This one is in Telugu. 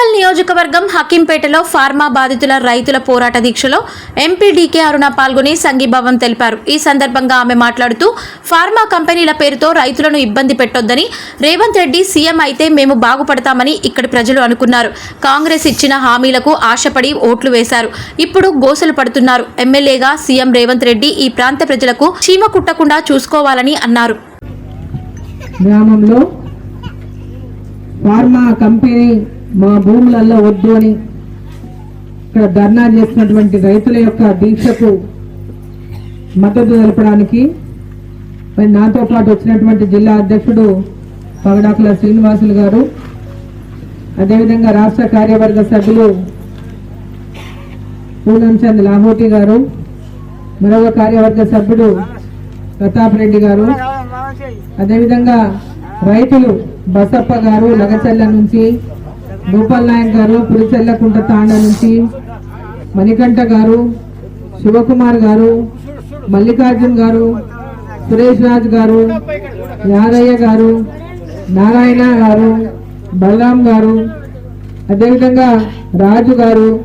వరంగల్ నియోజకవర్గం హకీంపేటలో ఫార్మా బాధితుల రైతుల పోరాట దీక్షలో ఎంపీ డీకే అరుణ పాల్గొని సంఘీభావం తెలిపారు. ఈ సందర్భంగా ఆమె మాట్లాడుతూ ఫార్మా కంపెనీల పేరుతో రైతులను ఇబ్బంది పెట్టొద్దని, రేవంత్ రెడ్డి సీఎం అయితే మేము బాగుపడతామని ఇక్కడి ప్రజలు అనుకున్నారు. కాంగ్రెస్ ఇచ్చిన హామీలకు ఆశపడి ఓట్లు వేశారు. ఇప్పుడు గోసలు పడుతున్నారు. ఎమ్మెల్యేగా సీఎం రేవంత్ రెడ్డి ఈ ప్రాంత ప్రజలకు చీమ కుట్టకుండా చూసుకోవాలని అన్నారు. గ్రామంలో ఫార్మా కంపెనీ మా భూములలో వద్దు అని ఇక్కడ ధర్నా చేస్తున్నటువంటి రైతుల యొక్క దీక్షకు మద్దతు తెలపడానికి మరి నాతో పాటు వచ్చినటువంటి జిల్లా అధ్యక్షుడు పగడాకుల శ్రీనివాసులు గారు, అదేవిధంగా రాష్ట్ర కార్యవర్గ సభ్యులు పూనం చంద్ లాహోటి గారు, మరొక కార్యవర్గ సభ్యుడు ప్రతాప్ రెడ్డి గారు, అదేవిధంగా రైతులు బసప్ప గారు లగచెల్ల నుంచి, గోపాల్ నాయక్ గారు పురిచెల్లకుంట తాండ నుంచి, మణికంఠ గారు, శివకుమార్ గారు, మల్లికార్జున్ గారు, సురేష్ రాజ్ గారు, యాదయ్య గారు, నారాయణ గారు, బలరాం గారు, అదేవిధంగా రాజు గారు,